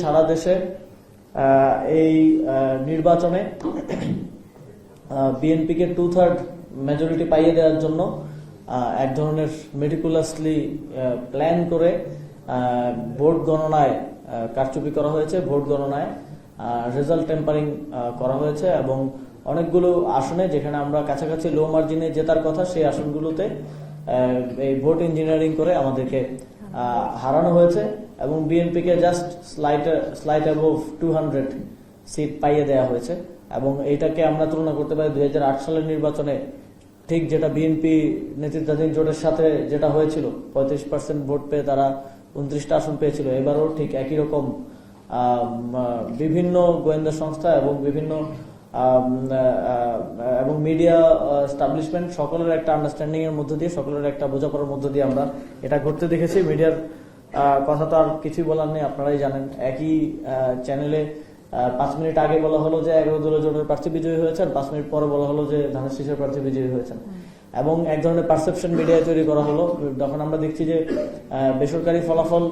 সারা দেশে এই নির্বাচনে বিএনপিকে 2/3 মেজরিটি পাইয়ে দেওয়ার জন্য এক ধরনের মেটিকুলাসলি প্ল্যান করে ভোট গণনায় কারচুপি করা হয়েছে, ভোট গণনায় রেজাল্ট টেম্পারিং করা হয়েছে এবং অনেকগুলো আসনে যেখানে আমরা কাছাকাছি লো মার্জিনে জেতার কথা সেই আসনগুলোতে এই ভোট ইঞ্জিনিয়ারিং করে আমাদেরকে হারানো হয়েছে এবং বিএনপিকে জাস্ট স্লাইট অ্যাবভ 200 সিট পাইয়ে দেওয়া হয়েছে। এবং এইটাকে আমরা তুলনা করতে পারি 2008 সালের নির্বাচনে ঠিক যেটা বিএনপি নেতৃত্বাধীন জোটের সাথে যেটা হয়েছিল, 35% ভোট পেয়ে তারা 29টা আসন পেয়েছিল। এবারও ঠিক একই রকম বিভিন্ন গোয়েন্দা সংস্থা এবং বিভিন্ন এবং মিডিয়া এস্টাবলিশমেন্ট সকলের একটা আন্ডারস্ট্যান্ডিং এর মধ্য দিয়ে, সকলের একটা বোঝাপড়ার মধ্য দিয়ে আমরা এটা ঘটতে দেখেছি। মিডিয়ার কথা তো আর কিছুই বলার নেই, আপনারাই জানেন। একই চ্যানেলে 5 মিনিট আগে বলা হলো যে 11 দলীয় জোটের প্রার্থী বিজয়ী হয়েছেন, 5 মিনিট পরে বলা হলো যে ধানের শীষের প্রার্থী বিজয়ী হয়েছেন এবং এক ধরনের পারসেপশন মিডিয়ায় তৈরি করা হলো। তখন আমরা দেখছি যে বেসরকারি ফলাফল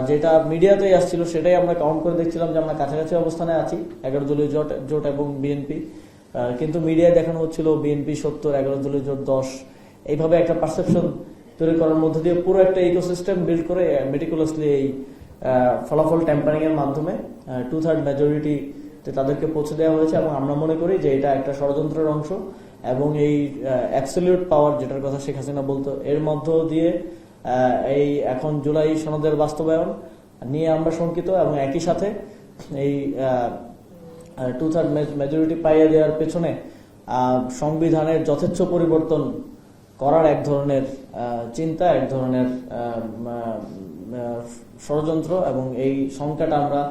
যেটা মিডিয়াতেই আসছিল সেটাই আমরা কাউন্ট করে দেখছিলাম যে আমরা কাছাকাছি অবস্থানে আছি 11 দলীয় জোট এবং বিএনপি, কিন্তু মিডিয়ায় দেখানো হচ্ছিল বিএনপি 70, 11 দলীয় জোট 10। এইভাবে একটা পারসেপশন তৈরি করার মধ্য দিয়ে পুরো একটা ইকোসিস্টেম বিল্ড করে মেটিকুলাসলি এই ফলাফল ট্যাম্পারিং এর মাধ্যমে 2/3 মেজরিটি তাদেরকে পৌঁছে দেওয়া হয়েছে এবং আমরা মনে করি যে এটা একটা ষড়যন্ত্রের অংশ এবং এই অ্যাবসলিউট পাওয়ার যেটার কথা শেখ হাসিনা বলতো, এর মধ্য দিয়ে এই এখন জুলাই সনদের বাস্তবায়ন নিয়ে আমরা শঙ্কিত এবং একই সাথে এই 2/3 মেজরিটি পাইয়ে দেওয়ার পেছনে সংবিধানের যথেচ্ছ পরিবর্তন করার এক ধরনের চিন্তা, এক ধরনের ষড়যন্ত্র এবং এই সংখ্যাটা আমরা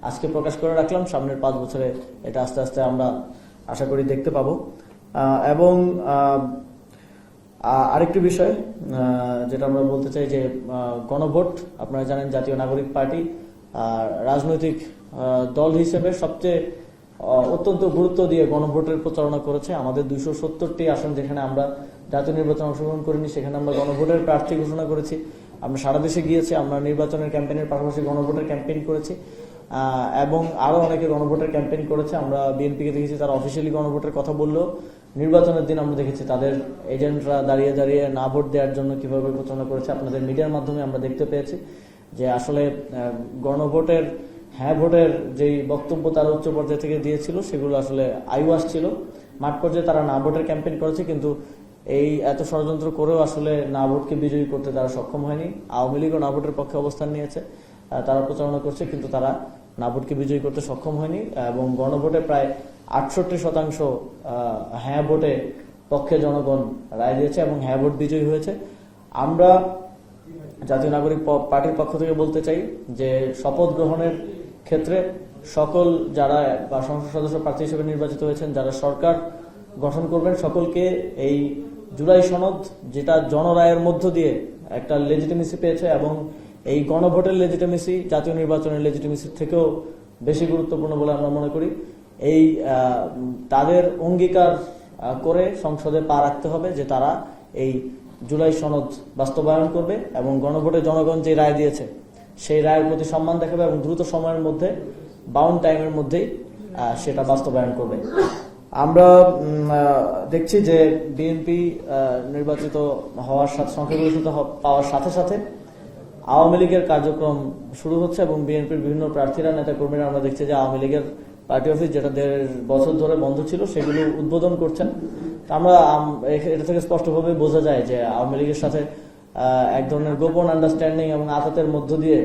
আজকে প্রকাশ করে রাখলাম। সামনের 5 বছরে এটা আস্তে আস্তে আমরা আশা করি দেখতে পাবো। এবং আরেকটি বিষয় যেটা আমরা বলতে চাই যে গণভোট, আপনারা জানেন জাতীয় নাগরিক পার্টি রাজনৈতিক দল হিসেবে সবচেয়ে অত্যন্ত গুরুত্ব দিয়ে গণভোটের প্রচারণা করেছে। আমাদের 270টি আসন যেখানে আমরা জাতীয় নির্বাচনে অংশগ্রহণ করিনি সেখানে আমরা গণভোটের প্রার্থী ঘোষণা করেছি। আমরা সারা দেশে গিয়েছি, আমরা নির্বাচনের ক্যাম্পেইনের পাশাপাশি গণভোটের ক্যাম্পেইন করেছি এবং আরো অনেকে গণভোটের ক্যাম্পেইন করেছে। আমরা বিএনপিকে দেখেছি তারা অফিসিয়ালি গণভোটের কথা বললেও নির্বাচনের দিন আমরা দেখেছি তাদের এজেন্টরা দাঁড়িয়ে দাঁড়িয়ে না ভোট দেওয়ার জন্য কিভাবে প্রচারণা করেছে। আপনাদের মিডিয়ার মাধ্যমে আমরা দেখতে পেয়েছি যে আসলে গণভোটের হ্যাঁ ভোটের যেই বক্তব্য তারা উচ্চ পর্যায়ে থেকে দিয়েছিল সেগুলো আসলে আইওয়াস ছিল। মাঠ পর্যায়ে তারা না ভোটের ক্যাম্পেইন করেছে, কিন্তু এই এত ষড়যন্ত্র করেও আসলে না ভোটকে বিজয়ী করতে তারা সক্ষম হয়নি। আওয়ামী লীগও না ভোটের পক্ষে অবস্থান নিয়েছে, তারা প্রচারণা করছে, কিন্তু তারা না ভোটকে বিজয়ী করতে সক্ষম হয়নি এবং গণভোটে প্রায় 68% হ্যাঁ ভোটে পক্ষে জনগণ রায় দিয়েছে এবং হ্যাঁ ভোট বিজয়ী হয়েছে। আমরা জাতীয় নাগরিক পার্টির পক্ষ থেকে বলতে চাই যে শপথ গ্রহণের ক্ষেত্রে সকল যারা বা সংসদ সদস্য প্রার্থী হিসেবে নির্বাচিত হয়েছেন, যারা সরকার গঠন করবেন, সকলকে এই জুলাই সনদ যেটা জনরায়ের মধ্য দিয়ে একটা লেজিটিমেসি পেয়েছে এবং এই গণভোটের লেজিটিমেসি জাতীয় নির্বাচনের লেজিটিমেসির থেকেও বেশি গুরুত্বপূর্ণ বলে আমরা মনে করি। এই তাদের অঙ্গীকার করে সংসদে পা রাখতে হবে যে তারা এই জুলাই সনদ বাস্তবায়ন করবে এবং গণভোটে জনগণ যে রায় দিয়েছে সেই রায়ের প্রতি সম্মান দেখাবে এবং দ্রুত সময়ের মধ্যে, বাউন্ড টাইমের মধ্যেই সেটা বাস্তবায়ন করবে। আমরা দেখছি যে বিএনপি নির্বাচিত হওয়ার সাথে, সংখ্যাগরিষ্ঠতা পাওয়ার সাথে সাথে আওয়ামী লীগের কার্যক্রম শুরু হচ্ছে এবং বিএনপির বিভিন্ন প্রার্থীরা, নেতা কর্মীরা আমরা দেখছি যে আওয়ামী লীগের পার্টি অফিস যেটা 1.5 বছর ধরে বন্ধ ছিল সেগুলো উদ্বোধন করছেন। আমরা এটা থেকে স্পষ্টভাবে বোঝা যায় যে আওয়ামী লীগের সাথে এক ধরনের গোপন আন্ডারস্ট্যান্ডিং এবং আতাতের মধ্য দিয়ে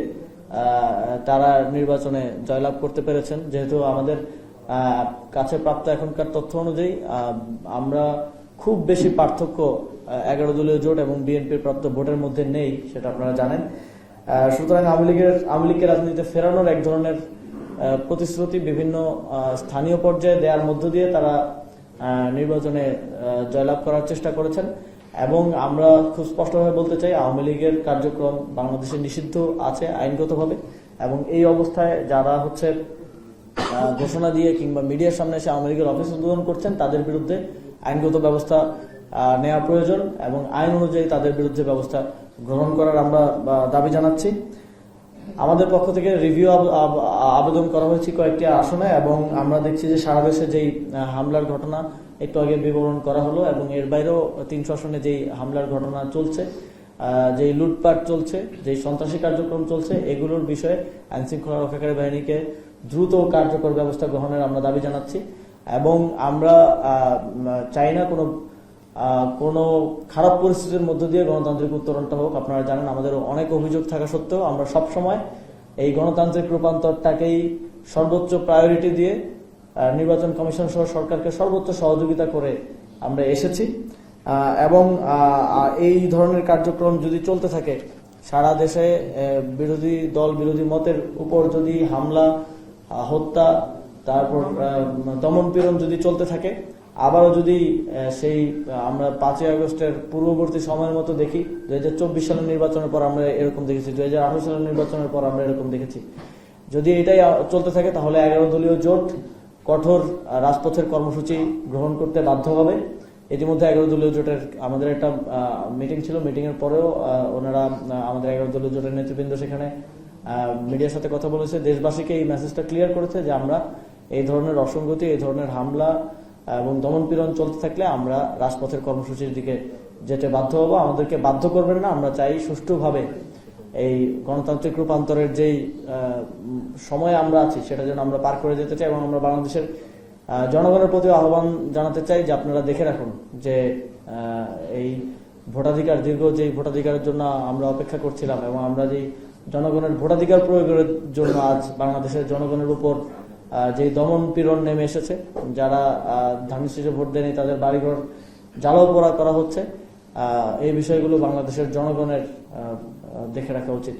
তারা নির্বাচনে জয়লাভ করতে পেরেছেন। যেহেতু আমাদের কাছে প্রাপ্ত এখনকার তথ্য অনুযায়ী আমরা খুব বেশি পার্থক্য 11 দলীয় জোট এবং বিএনপির প্রাপ্ত ভোটের মধ্যে নেই, সেটা আপনারা জানেন। সুতরাং আওয়ামী লীগকে রাজনীতিতে ফেরানোর এক ধরনের প্রতিশ্রুতি বিভিন্ন স্থানীয় পর্যায়ে দেওয়ার মধ্য দিয়ে তারা নির্বাচনে জয়লাভ করার চেষ্টা করেছেন এবং আমরা খুব স্পষ্টভাবে বলতে চাই আওয়ামী লীগের কার্যক্রম বাংলাদেশে নিষিদ্ধ আছে আইনগতভাবে এবং এই অবস্থায় যারা হচ্ছে ঘোষণা দিয়ে কিংবা মিডিয়ার সামনে এসে আওয়ামী লীগের অফিস উদ্বোধন করছেন তাদের বিরুদ্ধে আইনগত ব্যবস্থা নেওয়া প্রয়োজন এবং আইন অনুযায়ী তাদের বিরুদ্ধে ব্যবস্থা গ্রহণ করার আমরা দাবি জানাচ্ছি। আমাদের পক্ষ থেকে রিভিউ আবেদন করা হয়েছে কয়েকটি আসনে, এবং আমরা দেখছি যে সারা দেশে যেই হামলার ঘটনা একটু আগে বিবরণ করা হলো, এবং এর বাইরেও 300 আসনে যেই হামলার ঘটনা চলছে, যেই লুটপাট চলছে, যেই সন্ত্রাসী কার্যক্রম চলছে, এগুলোর বিষয়ে আইন শৃঙ্খলা রক্ষাকারী বাহিনীকে দ্রুত কার্যকর ব্যবস্থা গ্রহণের আমরা দাবি জানাচ্ছি। এবং আমরা চাই না কোনো খারাপ পরিস্থিতির মধ্য দিয়ে গণতান্ত্রিক উত্তরণটা হোক। আপনারা জানেন আমাদের অনেক অভিযোগ থাকা সত্ত্বেও আমরা সবসময় এই গণতান্ত্রিক রূপান্তরটাকেই সর্বোচ্চ প্রায়োরিটি দিয়ে নির্বাচন কমিশন সহ সরকারকে সর্বোচ্চ সহযোগিতা করে আমরা এসেছি। এবং এই ধরনের কার্যক্রম যদি চলতে থাকে, সারা দেশে বিরোধী দল বিরোধী মতের উপর যদি হামলা, হত্যা, তারপর দমনপীড়ন যদি চলতে থাকে, আবারও যদি সেই আমরা 5ই আগস্টের পূর্ববর্তী সময়ের মতো দেখি, 2024 সালের নির্বাচনের পর আমরা এরকম দেখেছি, 2018 সালের নির্বাচনের পর আমরা এরকম দেখেছি, যদি এটাই চলতে থাকে তাহলে 11 দলীয় জোট কঠোর রাজপথের কর্মসূচি গ্রহণ করতে বাধ্য হবে। ইতিমধ্যে 11 দলীয় জোটের আমাদের একটা মিটিং ছিল, মিটিং এর পরেও ওনারা আমাদের 11 দলীয় জোটের নেতৃবৃন্দ সেখানে মিডিয়ার সাথে কথা বলেছে, দেশবাসীকে এই মেসেজটা ক্লিয়ার করেছে যে আমরা এই ধরনের অসঙ্গতি, এই ধরনের হামলা এবং দমনপীড়ন চলতে থাকলে আমরা রাজপথের কর্মসূচির দিকে যেতে বাধ্য হব। আমাদেরকে বাধ্য করবেন না, আমরা চাই সুষ্ঠুভাবে এই গণতান্ত্রিক রূপান্তরের যেই সময় আমরা আছি সেটা যেন আমরা পার করে যেতে চাই, এবং আমরা বাংলাদেশের জনগণের প্রতি আহ্বান জানাতে চাই যে আপনারা দেখে রাখুন যে এই ভোটাধিকার, দীর্ঘ যেই ভোটাধিকারের জন্য আমরা অপেক্ষা করছিলাম, এবং আমরা যেই জনগণের ভোটাধিকার প্রয়োগের জন্য আজ বাংলাদেশের জনগণের উপর যে দমন পীড়ন নেমে এসেছে, যারা ধানের শীষে ভোট দেয়নি তাদের বাড়িঘর জ্বালাও পোড়া করা হচ্ছে, এই বিষয়গুলো বাংলাদেশের জনগণের দেখে রাখা উচিত।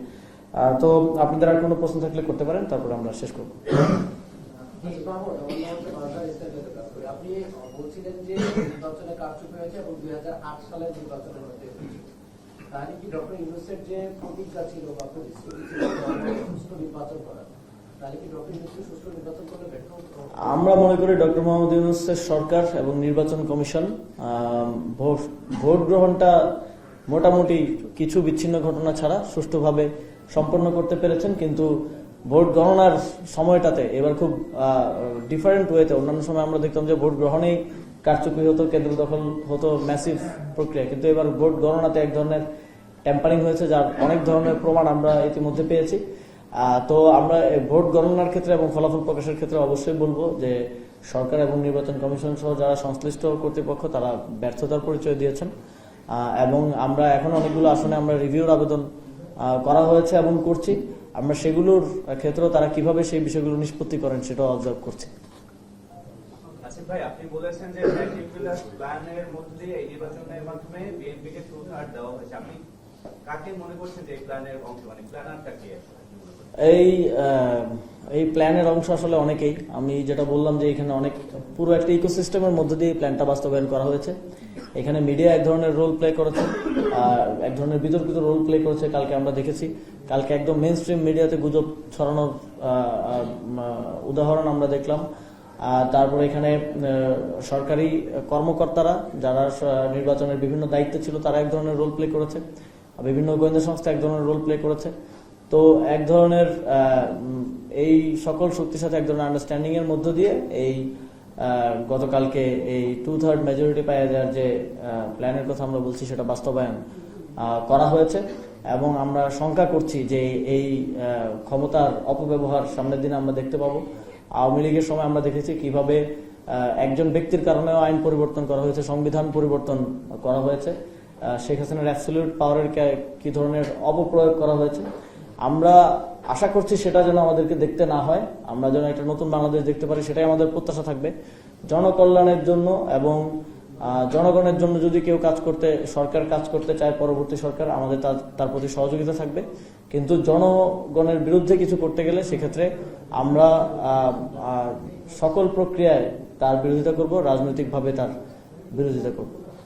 তো আপনাদের আর কোনো প্রশ্ন থাকলে করতে পারেন, তারপরে আমরা শেষ করব। আপনি বলছিলেন যে নির্বাচনে কারচুপি হয়েছে এবং 2008 সালের নির্বাচনের মধ্যে, তাহলে কি ডক্টর ইউনূসের যে প্রতিজ্ঞা ছিল বা প্রতিশ্রুতি ছিল সুষ্ঠু নির্বাচন করা, তাহলে কি ডক্টর ইউনূস সুষ্ঠু নির্বাচন করলে ব্যর্থ হতো? আমরা মনে করি ডক্টর মোহাম্মদ ইউনূসের সরকার এবং নির্বাচন কমিশন ভোট গ্রহণটা মোটামুটি কিছু বিচ্ছিন্ন ঘটনা ছাড়া সুষ্ঠুভাবে সম্পন্ন করতে পেরেছেন, কিন্তু ভোট গণনার সময়টাতে এবার খুব ডিফারেন্ট ওয়েতে, অন্যান্য সময় আমরা দেখতাম যে ভোট গ্রহণেই কারচুপি হতো, কেন্দ্র দখল হতো, ম্যাসিভ প্রক্রিয়া, কিন্তু এবার ভোট গণনাতে এক ধরনের ট্যাম্পারিং হয়েছে, যার অনেক ধরনের প্রমাণ আমরা ইতিমধ্যে পেয়েছি। তো আমরা ভোট গণনার ক্ষেত্রে এবং ফলাফল প্রকাশের ক্ষেত্রে অবশ্যই বলবো যে সরকার এবং নির্বাচন কমিশন সহ যারা সংশ্লিষ্ট কর্তৃপক্ষ তারা ব্যর্থতার পরিচয় দিয়েছেন, এবং আমরা এখন অনেকগুলো আসনে আমরা রিভিউর আবেদন করা হয়েছে এবং করছি। আমরা সেগুলোর ক্ষেত্রেও তারা কিভাবে সেই বিষয়গুলো নিষ্পত্তি করেন সেটাও অবজার্ভ করছি। আচ্ছা ভাই, আপনি বলেছেন যে ম্যাটিকুলাস প্ল্যানের মধ্যে এই নির্বাচনের মাধ্যমে বিএনপিকে 2/3 দেওয়া হয়েছে। আপনি কাকে মনে করছেন যে এই প্ল্যানের অংশ, মানে প্ল্যানারটা কি? এই প্ল্যানের অংশ আসলে অনেকেই, আমি যেটা বললাম যে এখানে অনেক পুরো একটা ইকোসিস্টেমের মধ্যে দিয়ে প্ল্যানটা বাস্তবায়ন করা হয়েছে। এখানে মিডিয়া এক ধরনের রোল প্লে করেছে, এক ধরনের বিতর্কিত রোল প্লে করেছে। কালকে আমরা দেখেছি, কালকে একদম মেইন স্ট্রিম মিডিয়াতে গুজব ছড়ানোর উদাহরণ আমরা দেখলাম। তারপরে এখানে সরকারি কর্মকর্তারা যারা নির্বাচনের বিভিন্ন দায়িত্বে ছিল তারা এক ধরনের রোল প্লে করেছে, বিভিন্ন গোয়েন্দা সংস্থা এক ধরনের রোল প্লে করেছে। তো এক ধরনের এই সকল শক্তির সাথে এক ধরনের আন্ডারস্ট্যান্ডিং এর মধ্য দিয়ে এই গতকালকে এই 2/3 মেজরিটি পাওয়া যাওয়ার যে প্ল্যানের কথা আমরা বলছি সেটা বাস্তবায়ন করা হয়েছে। এবং আমরা শঙ্কা করছি যে এই ক্ষমতার অপব্যবহার সামনের দিনে আমরা দেখতে পাবো। আওয়ামী লীগের সময় আমরা দেখেছি কিভাবে একজন ব্যক্তির কারণেও আইন পরিবর্তন করা হয়েছে, সংবিধান পরিবর্তন করা হয়েছে, শেখ হাসিনার অ্যাবসলিউট পাওয়ারের কি ধরনের অপপ্রয়োগ করা হয়েছে। আমরা আশা করছি সেটা যেন আমাদেরকে দেখতে না হয়, আমরা যেন একটা নতুন বাংলাদেশ দেখতে পারি, সেটাই আমাদের প্রত্যাশা থাকবে। জনকল্যাণের জন্য এবং জনগণের জন্য যদি কেউ সরকার কাজ করতে চায়, পরবর্তী সরকার, আমাদের তার প্রতি সহযোগিতা থাকবে। কিন্তু জনগণের বিরুদ্ধে কিছু করতে গেলে সেক্ষেত্রে আমরা সকল প্রক্রিয়ায় তার বিরোধিতা করব, রাজনৈতিকভাবে তার বিরোধিতা করব।